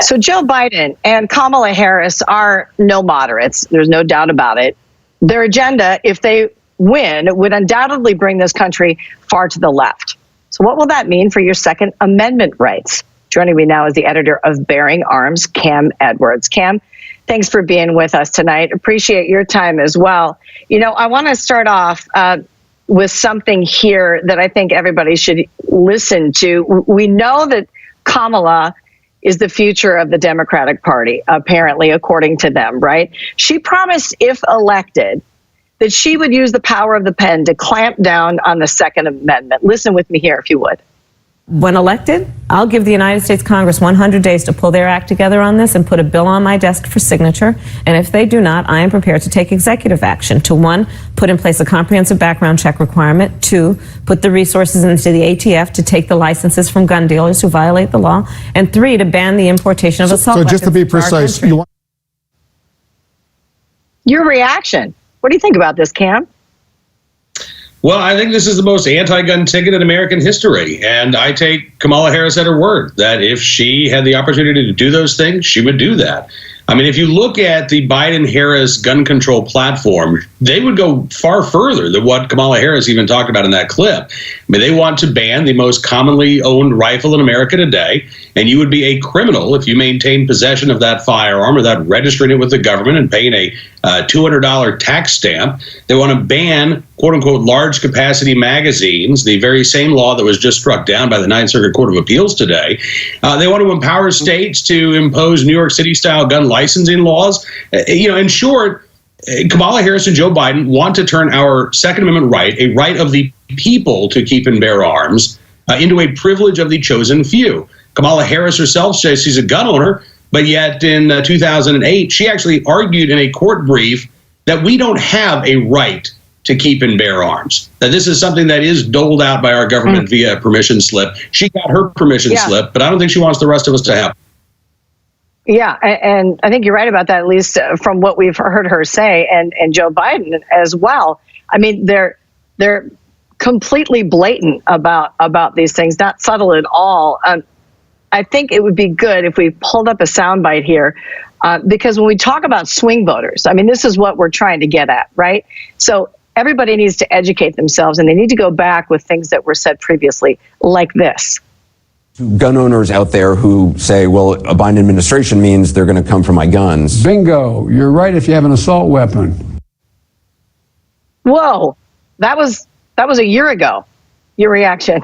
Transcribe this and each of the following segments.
So Joe Biden and Kamala Harris are no moderates. There's no doubt about it. Their agenda, if they win, would undoubtedly bring this country far to the left. So what will that mean for your Second Amendment rights? Joining me now is the editor of Bearing Arms, Cam Edwards. Cam, thanks for being with us tonight. Appreciate your time as well. You know, I want to start off with something here that I think everybody should listen to. We know that Kamala is the future of the Democratic Party, apparently, according to them, right? She promised, if elected, that she would use the power of the pen to clamp down on the Second Amendment. Listen with me here, if you would. When elected, I'll give the United States Congress 100 days to pull their act together on this and put a bill on my desk for signature. And if they do not, I am prepared to take executive action to, 1, put in place a comprehensive background check requirement, 2, put the resources into the ATF to take the licenses from gun dealers who violate the law, and 3, to ban the importation of assault weapons. So just to be precise, your reaction. What do you think about this, Cam? Well, I think this is the most anti-gun ticket in American history, and I take Kamala Harris at her word that if she had the opportunity to do those things, she would do that. I mean, if you look at the Biden-Harris gun control platform, they would go far further than what Kamala Harris even talked about in that clip. I mean, they want to ban the most commonly owned rifle in America today, and you would be a criminal if you maintain possession of that firearm without registering it with the government and paying a $200 tax stamp. They want to ban, quote-unquote, large capacity magazines, the very same law that was just struck down by the Ninth Circuit Court of Appeals today. They want to empower states to impose New York City-style gun licensing laws. In short, Kamala Harris and Joe Biden want to turn our Second Amendment right, a right of the people to keep and bear arms, into a privilege of the chosen few. Kamala Harris herself says she's a gun owner, but yet in 2008, she actually argued in a court brief that we don't have a right to keep and bear arms, that this is something that is doled out by our government via a permission slip. She got her permission slip, but I don't think she wants the rest of us to have. Yeah, and I think you're right about that, at least from what we've heard her say, and Joe Biden as well. I mean, they're completely blatant about these things, not subtle at all. I think it would be good if we pulled up a soundbite here, because when we talk about swing voters, I mean, this is what we're trying to get at, right? So everybody needs to educate themselves, and they need to go back with things that were said previously, like this. Gun owners out there who say, well, a Biden administration means they're going to come for my guns. Bingo. You're right if you have an assault weapon. Whoa, that was a year ago. Your reaction?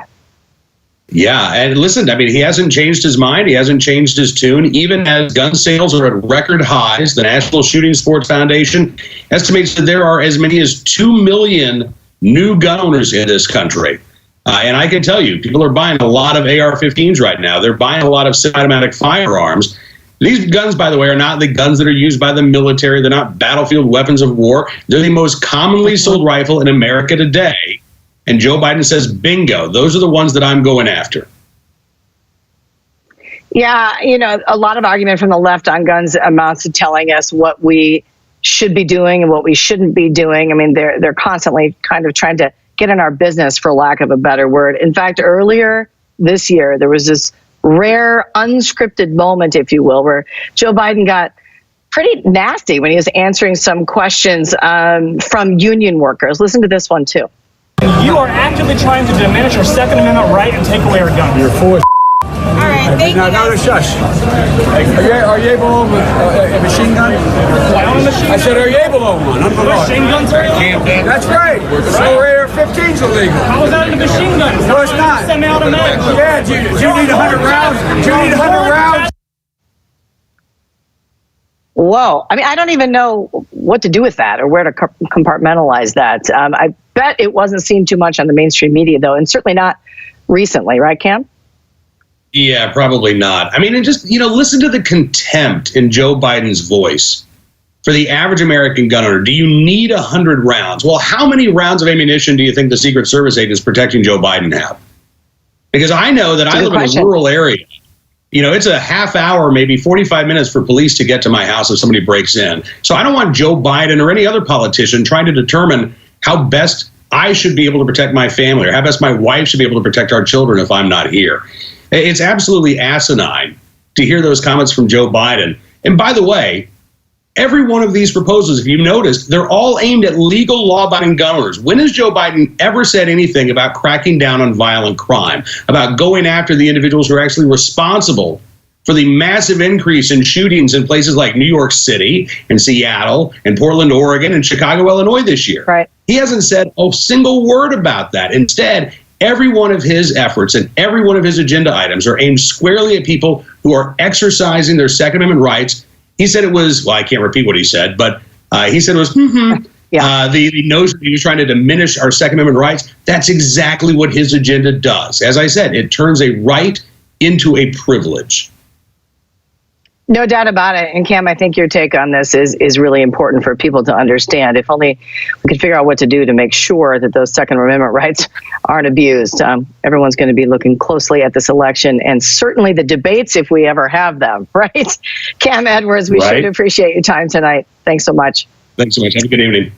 Yeah, and listen, I mean, he hasn't changed his mind. He hasn't changed his tune. Even as gun sales are at record highs, the National Shooting Sports Foundation estimates that there are as many as 2 million new gun owners in this country. And I can tell you, people are buying a lot of AR-15s right now. They're buying a lot of semi-automatic firearms. These guns, by the way, are not the guns that are used by the military. They're not battlefield weapons of war. They're the most commonly sold rifle in America today. And Joe Biden says, bingo, those are the ones that I'm going after. Yeah, a lot of argument from the left on guns amounts to telling us what we should be doing and what we shouldn't be doing. I mean, they're constantly kind of trying to get in our business, for lack of a better word. In fact, earlier this year, there was this rare unscripted moment, if you will, where Joe Biden got pretty nasty when he was answering some questions from union workers. Listen to this one, too. You are actively trying to diminish our Second Amendment right and take away our guns. You're full of All right, thank you. No, shush. Are you able to own a machine gun? I said, are you able to own one? Machine guns are illegal. That's right. So AR-15 is illegal. How is that in a machine gun? No, it's not. Semi-automatic. Yeah, do you need 100 rounds? Do you need 100 rounds? Whoa. I mean, I don't even know what to do with that or where to compartmentalize that. I bet it wasn't seen too much on the mainstream media, though, and certainly not recently. Right, Cam? Yeah, probably not. I mean, and just, listen to the contempt in Joe Biden's voice for the average American gun owner. Do you need 100 rounds? Well, how many rounds of ammunition do you think the Secret Service agents protecting Joe Biden have? Because I know that I live in a rural area. It's a half hour, maybe 45 minutes for police to get to my house if somebody breaks in. So I don't want Joe Biden or any other politician trying to determine how best I should be able to protect my family or how best my wife should be able to protect our children if I'm not here. It's absolutely asinine to hear those comments from Joe Biden. And by the way, every one of these proposals, if you noticed, they're all aimed at legal law-abiding gun owners. When has Joe Biden ever said anything about cracking down on violent crime, about going after the individuals who are actually responsible for the massive increase in shootings in places like New York City and Seattle and Portland, Oregon, and Chicago, Illinois this year? Right. He hasn't said a single word about that. Instead, every one of his efforts and every one of his agenda items are aimed squarely at people who are exercising their Second Amendment rights. He said it was, well, I can't repeat what he said, but he said it was, the notion that he was trying to diminish our Second Amendment rights. That's exactly what his agenda does. As I said, it turns a right into a privilege. No doubt about it. And Cam, I think your take on this is really important for people to understand. If only we could figure out what to do to make sure that those Second Amendment rights aren't abused. Everyone's going to be looking closely at this election and certainly the debates if we ever have them, right? Cam Edwards, we sure do appreciate your time tonight. Thanks so much. Thanks so much. Have a good evening.